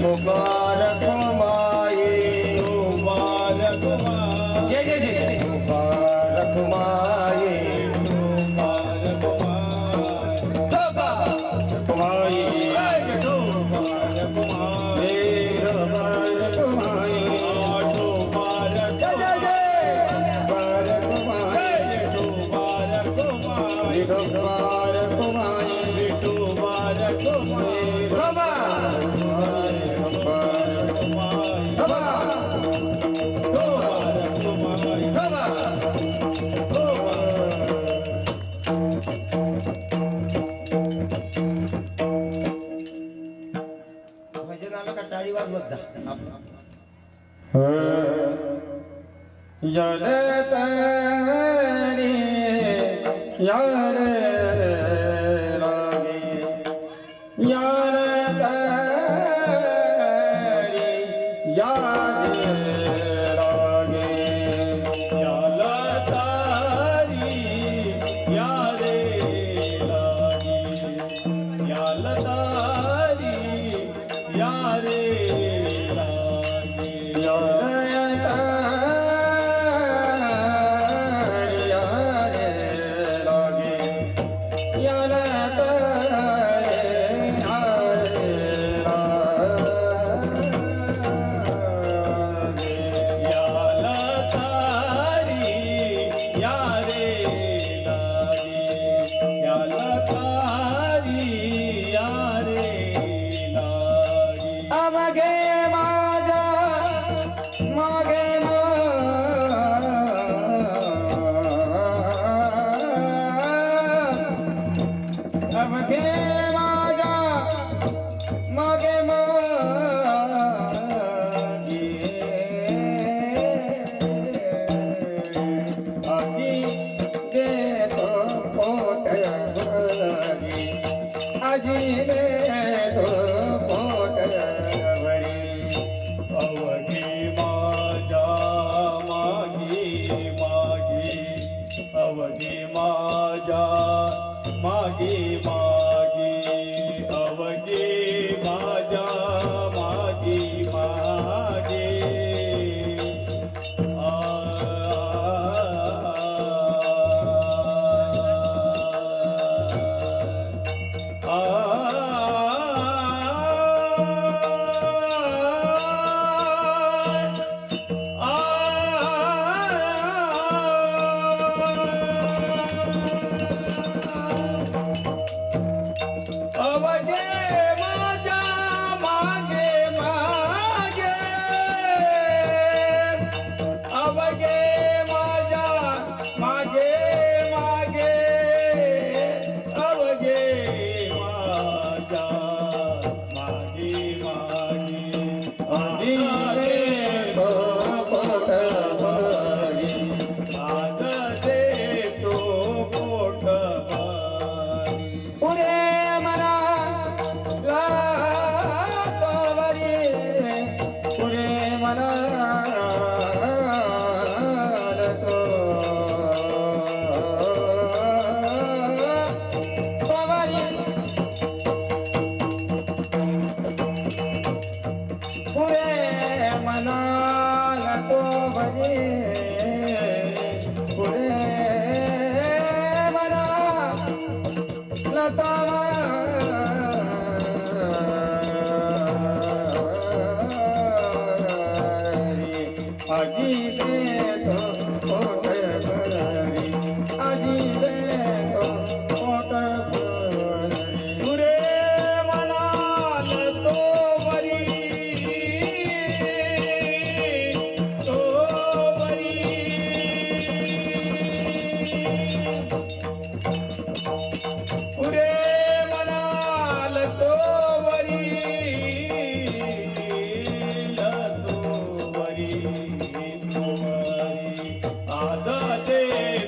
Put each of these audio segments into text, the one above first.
मुबारक माए मुबारक माए जय जय जय मुबारक माए मुबारक माए मुबारक माए मुबारक माए आठो मुबारक जय जय मुबारक माए मुबारक माए मुबारक माए मुबारक माए बाबा भजनाला का टाळी वाजवत जा तरी यार यार तरी याद लागे याल तारी यारे लागे याल तारी यारे लागे याल तारी यारे लागे याल अवघे माझा मागे मागे अवघे माझा मागे मागे आदा दे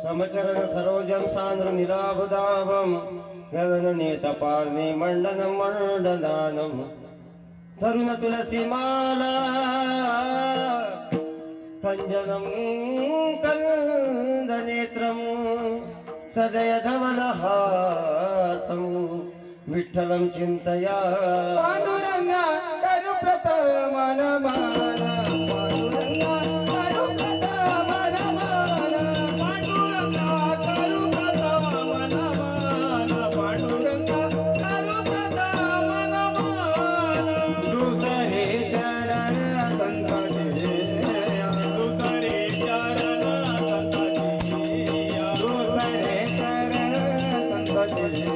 समचरण सरोजम सांद्र निराभदाभम गगननेतपार्णे मंडनं मंडनानं तरुण तुलसीमाला कञ्जनं कन्दनेत्रं सदय धवलहासं विठ्ठलं चिन्तया पांडुरंगा करुप्रतमन मान पांडुरंगा करुप्रतमन मान पांडुरंगा करुप्रतमन मान पांडुरंगा करुप्रतमन मान दुसरे चरण संतते दुसरे चरण संतते दुसरे चरण संतते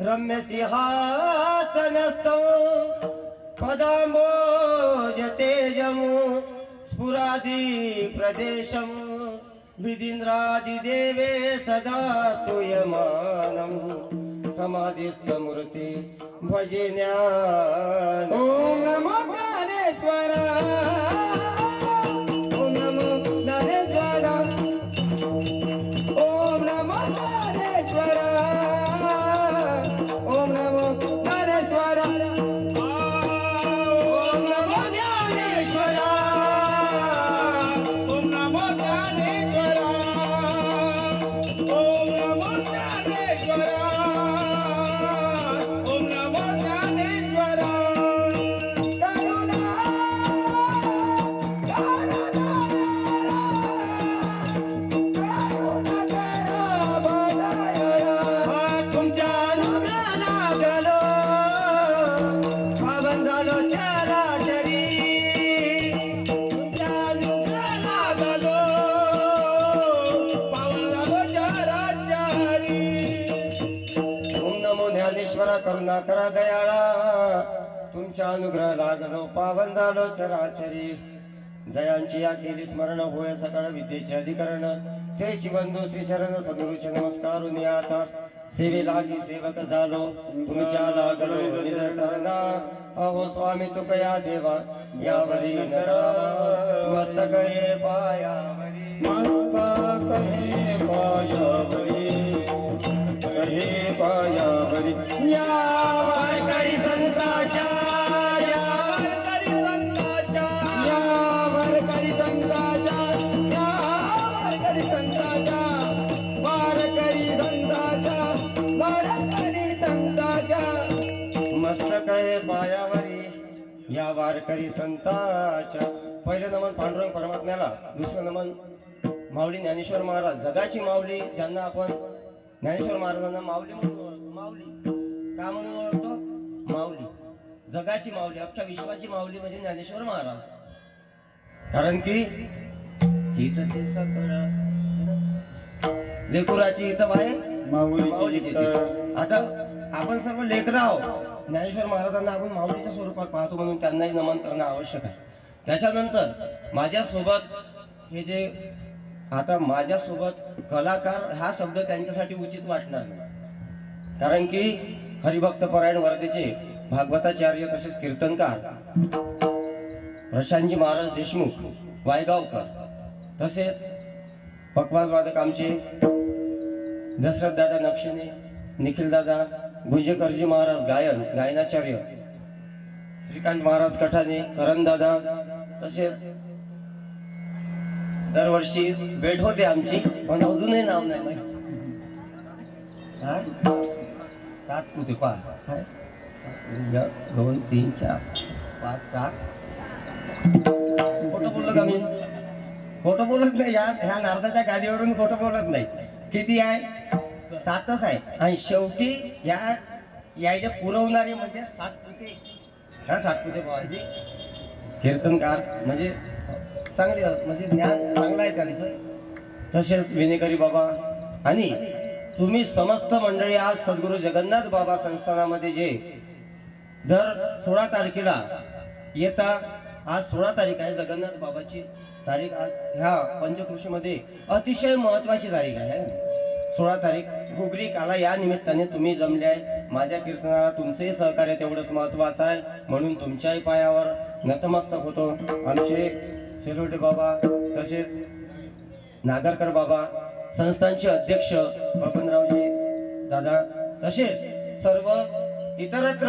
रम्य सिंहासनस्थौ पदाम्बोज तेजमु स्फुरादि प्रदेशं विदिन्द्रादिदेवे सदा स्तूयमानं समाधिस्थमूर्ति भजे ज्ञान ॐ नमो ज्ञानेश्वर ॐ नमो ज्ञानेश्वर ॐ नमो ज्ञानेश्वर ॐ नमो ज्ञानेश्वर ॐ नमो ज्ञानेश्वर ॐ नमो ज्ञानेश्वर ॐ नमो ज्ञानेश्वर ॐ नमो ज्ञानेश्वर करुणा तुमच्या अनुग्रहाला गलो पावन झालो चराचरी तुमच्या अनुग्रहाला गलो पावन झालो चराचरी ओम नमो ज्ञानेश्वरा करुणा करा दयाळा तुमच्या तुमच्या अनुग्रह लागलो पावन झालो चराचरी जयांची या केली स्मरण होय सकळ विद्येचे अधिकरण तेची बंधू श्री चरण सद्गुरूचे नमस्कारून आता सेवे लागी सेवक झालो तुमच्या लागलो निज चरणा अहो स्वामी तुकया देवा यावरी नरामा मस्तक हे पायावरी मस्तक हे पायावरी हे पायावरी या वारकरी संतांच्या या वारकरी संतांच्या या वारकरी संतांच्या या वारकरी संतांच्या वारकरी संतांच्या वारकरी संतांच्या मस्तक हे पायावरी या वारकरी संतांच्या पहिलं नमन पांडुरंग परमात्म्याला दुसरं नमन माऊली ज्ञानेश्वर महाराज जगाची माऊली ज्यांना आपण ज्ञानेश्वर महाराजांना माऊली म्हणून ओळखतो माऊली का म्हणून ओळखतो माऊली जगाची माऊली अख्ख्या विश्वाची माऊली म्हणजे ज्ञानेश्वर महाराज कारण की इथं ते सगळं लेकुराची इथं बाय माऊलीची इथं. आता आपण सर्व लेकर आहोत ज्ञानेश्वर महाराजांना आपण माऊलीच्या स्वरूपात पाहतो म्हणून त्यांनाही नमन करणं आवश्यक आहे. त्याच्यानंतर माझ्यासोबत हे जे आता माझ्यासोबत कलाकार हा शब्द त्यांच्यासाठी उचित वाटणार नाही कारण की हरिभक्त परायण वर्धेचे भागवताचार्य तसेच कीर्तनकार प्रशांतजी महाराज देशमुख वायगावकर तसेच पकवाज वादक आमचे दशरथ दादा नक्षिणे निखिल दादा गुंजेकरजी महाराज गायनाचार्य श्रीकांत महाराज कठाणे करण दादा तसेच दरवर्षी भेट होते आमची पण अजूनही नाव नाही माहिती. हा? 7 कुठे 5 2 3 4 5 7 खोटं बोललो का मी खोटं बोलत नाही ह्या नारदाच्या गाडीवरून खोटं बोलत नाही. किती आहे 7च आहे आणि शेवटी यायला पुरवणारे म्हणजे 7 कुठे हा 7 कुठे बाबाजी कीर्तनकार म्हणजे चांगले म्हणजे ज्ञान चांगलं आहे त्यांचं तसेच विनेकरी बाबा आणि तुम्ही समस्त मंडळी आज सद्गुरू जगन्नाथ बाबा संस्थानामध्ये जे दर 16 तारखेला येता आज 16 तारीख आहे जगन्नाथ बाबाची तारीख आज ह्या पंचकृषीमध्ये अतिशय महत्वाची तारीख आहे 16 तारीख घुगरी काला या निमित्ताने तुम्ही जमले आहे. माझ्या कीर्तनाला तुमचंही सहकार्य तेवढंच महत्वाचं आहे म्हणून तुमच्याही पायावर नतमस्तक होतो. आमचे शिरोडे बाबा तसेच नागरकर बाबा संस्थांचे अध्यक्ष बबनरावजी दादा तसेच सर्व इतरत्र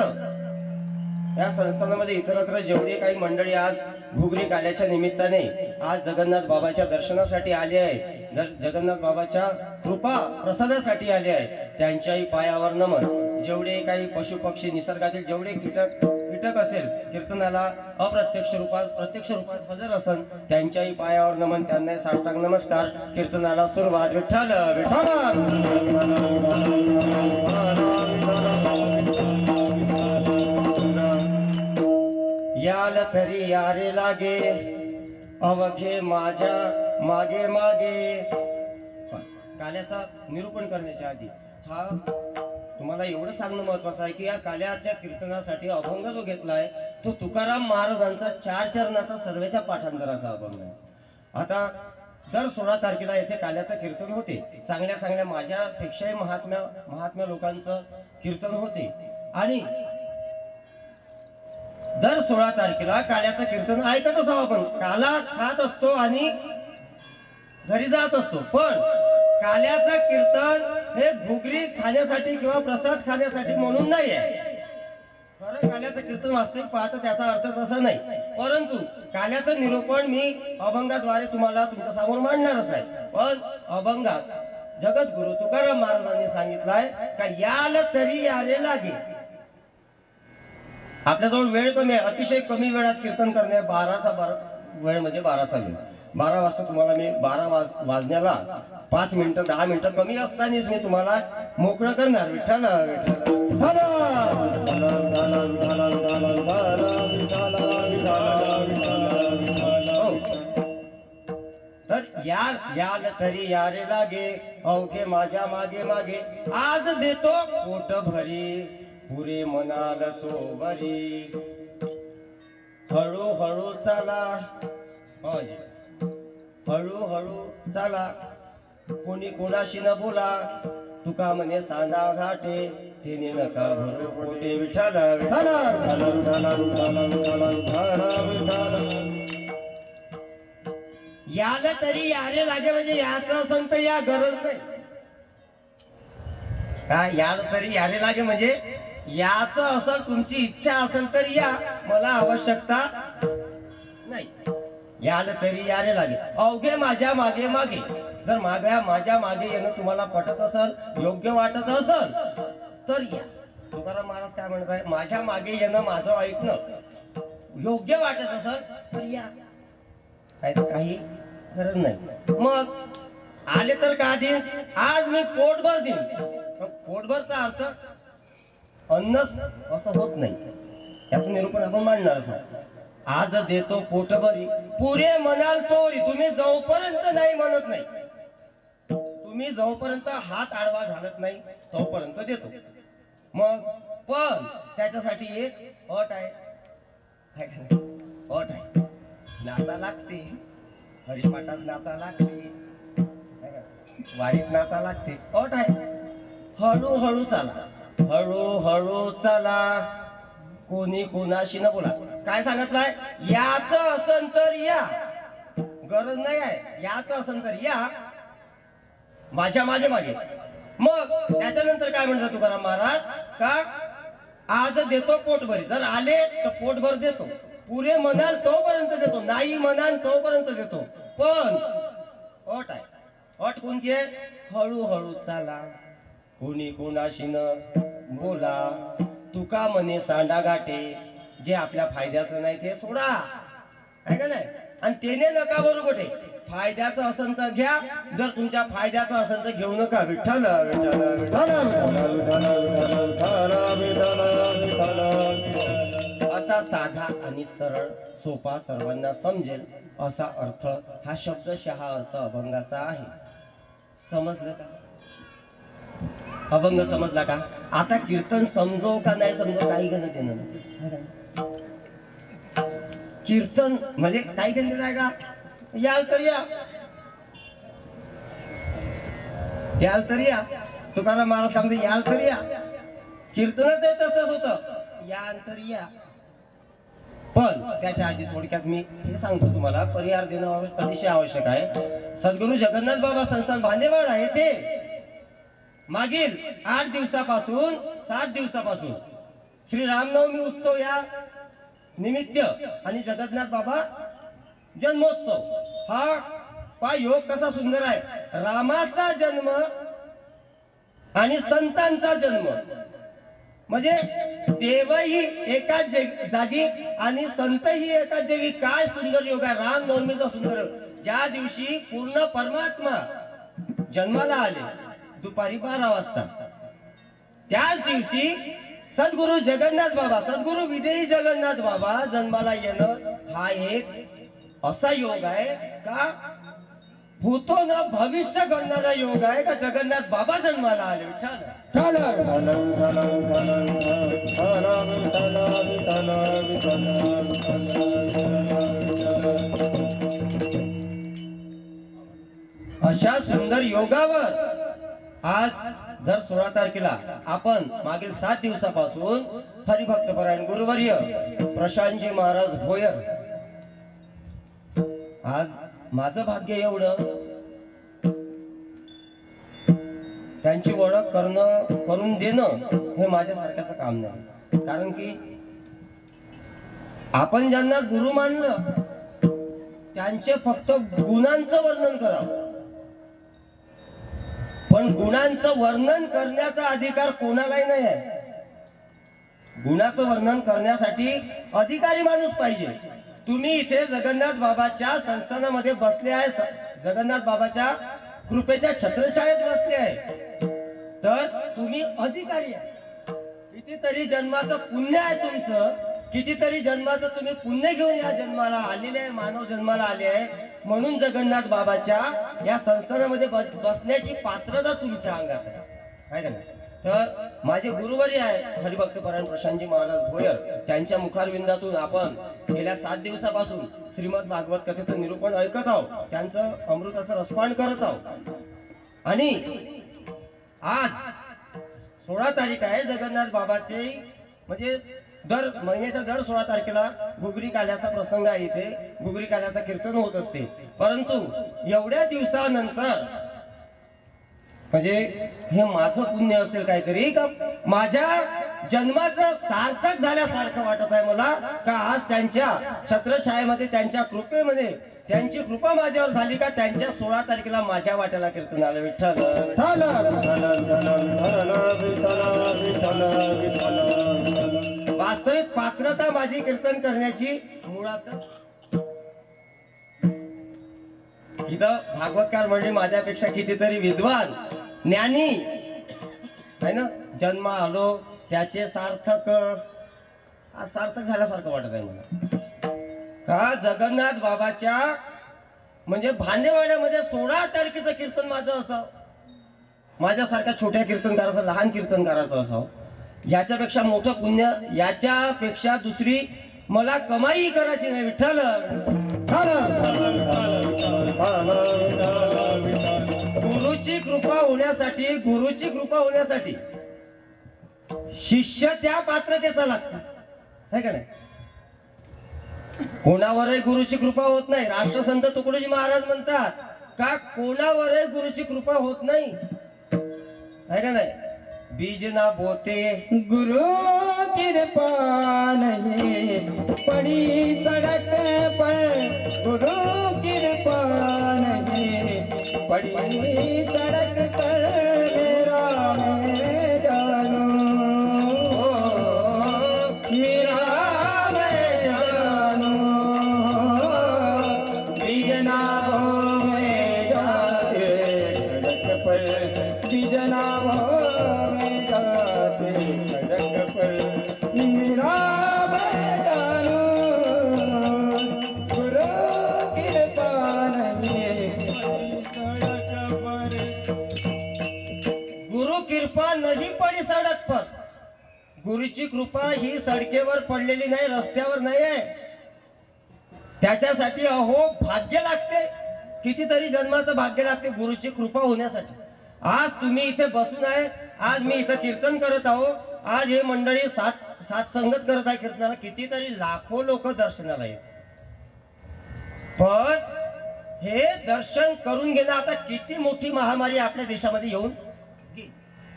या संस्थानामध्ये इतरत्र जेवढे काही मंडळी आज घुगरी काल्याच्या निमित्ताने आज जगन्नाथ बाबाच्या दर्शनासाठी आले आहे जगन्नाथ बाबाच्या कृपा प्रसादासाठी आले आहे त्यांच्याही पायावर नमन. जेवढे काही पशु पक्षी निसर्गातील जेवढे कीटक असेल कीर्तनाला अप्रत्यक्ष रूपात प्रत्यक्ष रूपात हजर असन त्यांच्याही पायावर नमन त्यांना साष्टांग नमस्कार. कीर्तनाला सुरुवात विठ्ठल याल तरी यारे लागे अवघे माझ्या मागे मागे. काल्याचा निरूपण करण्याच्या आधी हा तुम्हाला एवढं सांगणं महत्वाचं आहे की या काल्याच्या कीर्तनासाठी अभंग जो घेतलाय तो तुकाराम महाराजांचा 4 चरणाचा सर्वेच्या पाठांतराचा अभंग आहे. आता दर 16 तारखेला येथे काल्याचं कीर्तन होते. चांगल्या माझ्यापेक्षाही महात्म्या लोकांचं कीर्तन होते आणि दर 16 तारखेला काल्याचं कीर्तन ऐकत असावं आपण. काला खात असतो आणि घरी जात असतो पण काल्याचं कीर्तन हे घुगरी खाण्यासाठी किंवा प्रसाद खाण्यासाठी म्हणून नाही आहे. खरं काल्याचं कीर्तन वास्तविक पाहता त्याचा अर्थ तसा नाही परंतु काल्याचं निरूपण मी अभंगाद्वारे तुम्हाला तुमच्या समोर मांडणारच आहे. पण अभंगात जगद्गुरु तुकाराम महाराजांनी सांगितलंय का याल तरी याले लागे. आपल्याजवळ वेळ कमी आहे अतिशय कमी वेळात कीर्तन करणे 12चा वेळ म्हणजे 12चा वेळ 12 वाजता तुम्हाला मी 12 वाजण्याला 5 मिनिटं 10 मिनिटं कमी असतानाच मी तुम्हाला मोकळं करणार. विठ्ठल तर याल तरी यारे लागे अवघे माझ्या मागे मागे आज देतो पोट भरी पुरे म्हणाल तो बरी. हळूहळू चाला, होय. हळूहळू चाला, कोणी कोणाशी न बोला, तुका म्हणे सांडा घाटे, तिने नका भरू पोटे. विठाला विठाला विठाला विठाला विठाला विठाला विठाला विठाला. याला तरी यारे लागे म्हणजे याचं संत या गरज नाही. काय याला तरी यारे लागे म्हणजे याच असेल, तुमची इच्छा असेल तर या, मला आवश्यकता नाही. याला तरी यारे लागे, अवघे माझ्या मागे मागे. जर माझ्या मागे येणं तुम्हाला पटत असेल, योग्य वाटत असेल तर या. तुकाराम महाराज काय म्हणत आहे, माझ्या मागे येणं, माझं ऐकणं योग्य वाटत असेल तर या, काही गरज नाही. मग आले तर का देईन, आज मी पोटभर देईन. पोटभरचा अर्थ अन्नच असं होत नाही, याचं निरूपण आपण मांडणारच नाही. आज देतो पोटभरी, पुरे म्हणाल तोरी. तुम्ही जोपर्यंत नाही म्हणत नाही, तुम्ही जोपर्यंत हात आडवा घालत नाही तोपर्यंत देतो. मग पण त्याच्यासाठी एक अट आहे, अट आहे. नाचा लागते, हरिपाठात नाचा लागते, वारीत नाचा लागते, अट आहे. हळूहळू चाला, हळूहळू चाला, कोणी कोणाशी न बोला. काय सांगितलंय, याच असन तर या, गरज नाही आहे. याच असन तर या, माझ्या मागे मागे. मग त्याच्यानंतर काय म्हणतात तुकाराम महाराज, का आज देतो पोटभरी. जर आले तर पोटभर देतो, पुरे म्हणाल तोपर्यंत देतो, नाही म्हणाल तोपर्यंत देतो. पण अट आहे. अट कोणती आहे, हळूहळू चाला, कोणी कोणाशी न बोला, तुका म्हणे सांडा गाठे. जे आपल्या फायद्याचं नाही ते सोडा, आहे का नाही. आणि तेने नका बरोबर कुठे, फायद्याचं असन तर घ्या, जर तुमच्या फायद्याचं असन तर घेऊ नका. विठ्ठल विठ्ठल विठ्ठल असा साधा आणि सरळ सोपा सर्वांना समजेल असा अर्थ, हा शब्दशः अर्थ अभंगाचा आहे. समजलं का, अभंग समजला का. आता कीर्तन समजो का नाही समजो काही गणत येणार नाही. कीर्तन म्हणजे काही गणित आहे का, याल तर या, याल तर या. तुकाराम महाराज सांगते याल तर या. कीर्तन ते तसंच होतं, याल तर या. पण त्याच्या आधी थोडक्यात मी हे सांगतो तुम्हाला, परिहार देणं अतिशय आवश्यक आहे. सद्गुरू जगन्नाथ बाबा संस्थान भांडेवाड आहे ते मागील 8 दिवसापासून 7 दिवसापासून श्री रामनवमी उत्सव या निमित्त आणि जगन्नाथ बाबा जन्मोत्सव हा योग कसा सुंदर आहे. रामाचा जन्म आणि संतांचा जन्म म्हणजे देवही एकाच जागी आणि संतही एकाच जागी. काय सुंदर योग आहे रामनवमीचा सुंदर. ज्या दिवशी पूर्ण परमात्मा जन्माला आले दुपारी 12 वाजता, त्याच दिवशी सद्गुरु जगन्नाथ बाबा, सद्गुरु विदेही जगन्नाथ बाबा जन्माला येणं हा एक असा योग आहे का भूतो न भविष्य घडणारा योग आहे का जगन्नाथ बाबा जन्माला आले. अशा सुंदर योगावर आज दर 16 तारखेला आपण मागील 7 दिवसापासून हरिभक्तपरायण गुरुवर्य प्रशांतजी महाराज भोयर, आज माझं भाग्य एवढं त्यांची ओळख करून देणं हे माझ्यासारख्याचं काम नाही. कारण की आपण ज्यांना गुरु मानलं त्यांचे फक्त गुणांचं वर्णन करावं, पण गुणांचं वर्णन करण्याचा अधिकार कोणालाही नाही आहे. गुणाचं वर्णन करण्यासाठी अधिकारी माणूस पाहिजे. तुम्ही इथे जगन्नाथ बाबाच्या संस्थानामध्ये बसले आहे, जगन्नाथ बाबाच्या कृपेच्या छत्रछायेत बसले आहे, तर तुम्ही अधिकारी आहे. कितीतरी जन्माचं पुण्य आहे तुमचं, कितीतरी जन्माचं तुम्ही पुण्य घेऊन या जन्माला आलेले आहे, मानव जन्माला आले आहे. म्हणून जगन्नाथ बाबाच्या या संस्थानामध्ये बसण्याची पात्रता तुमच्या अंगात आहे का नाही. तर माझे गुरुवर्य आहे हरिभक्त परायण प्रशांतजी महाराज भोयर, त्यांच्या मुखारविंदातून आपण गेल्या 7 दिवसापासून श्रीमद भागवत कथेचं निरूपण ऐकत आहोत, त्यांचं अमृताचं रसपान करत आहोत. आणि आज 16 तारीख आहे जगन्नाथ बाबाचे, म्हणजे दर महिन्याच्या दर 16 तारखेला घुगरी काल्याचा प्रसंग आहे. इथे घुगरी काल्याचा कीर्तन होत असते. परंतु एवढ्या दिवसानंतर म्हणजे हे माझं पुण्य असेल काहीतरी, का माझ्या जन्माचं सार्थक झाल्यासारखं वाटत आहे मला, का आज त्यांच्या छत्रछायेमध्ये, त्यांच्या कृपेमध्ये, त्यांची कृपा माझ्यावर झाली, का त्यांच्या 16 तारखेला माझ्या वाट्याला कीर्तन आलं. विठ्ठल विठ्ठल विठ्ठल विठ्ठल. वास्तविक पात्रता माझी कीर्तन करण्याची मुळात इथं भागवतकार मंडळी माझ्यापेक्षा कितीतरी विद्वान ज्ञानी आहे ना, जन्म आलो त्याचे सार्थक, आज सार्थक झाल्यासारखं वाटत आहे मला, का जगन्नाथ बाबाच्या म्हणजे भांडेवाड्यामध्ये 16 तारखेचं कीर्तन माझं असावं, माझ्यासारख्या छोट्या कीर्तनकाराचं, लहान कीर्तनकाराचं असावं. याच्यापेक्षा मोठं पुण्य, याच्यापेक्षा दुसरी मला कमाई करायची नाही. विठ्ठल गुरुची कृपा होण्यासाठी, गुरुची कृपा होण्यासाठी शिष्य त्या पात्रतेचा लागतो, है का नाही? कोणावरही गुरुची कृपा होत नाही. राष्ट्रसंत तुकडोजी महाराज म्हणतात का कोणावरही गुरुची कृपा होत नाही, है का नाही? बीज ना बोते गुरु कृपा नहीं पड़ी सड़क पर, गुरु कृपा नहीं पड़ी सड़क पर, मेरा मैं जानू, मेरा मैं जानू, बीजना हो में जाते सड़क पर, बीजना हो सड़क पर, मेरा मैं जानू, गुरु कृपा नहीं सड़क पर. गुरु कृपा नाही पडी सडक पर. गुरुची कृपा ही सडकेवर पडलेली नाही, रस्त्यावर नाही आहे. त्याच्यासाठी अहो भाग्य लागते, कितीतरी जन्माचं भाग्य लागते गुरुची कृपा होण्यासाठी. आज तुम्ही इथे बसून आहे, आज मी इथं कीर्तन करत आहो, आज हे मंडळी सात संगत करत आहे कीर्तनाला, कितीतरी लाखो लोक दर्शनाला येत. पण हे दर्शन करून घेणं, आता किती मोठी महामारी आपल्या देशामध्ये येऊन गेली.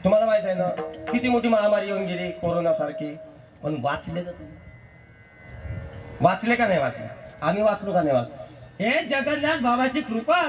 तुम्हाला माहित आहे ना किती मोठी महामारी येऊन गेली, कोरोना सारखी. पण वाचले का तुम्ही? वाचले का नाही वाचले? आम्ही वाचलो का नाही वाचलो? हे जगन्नाथ बाबाची कृपा.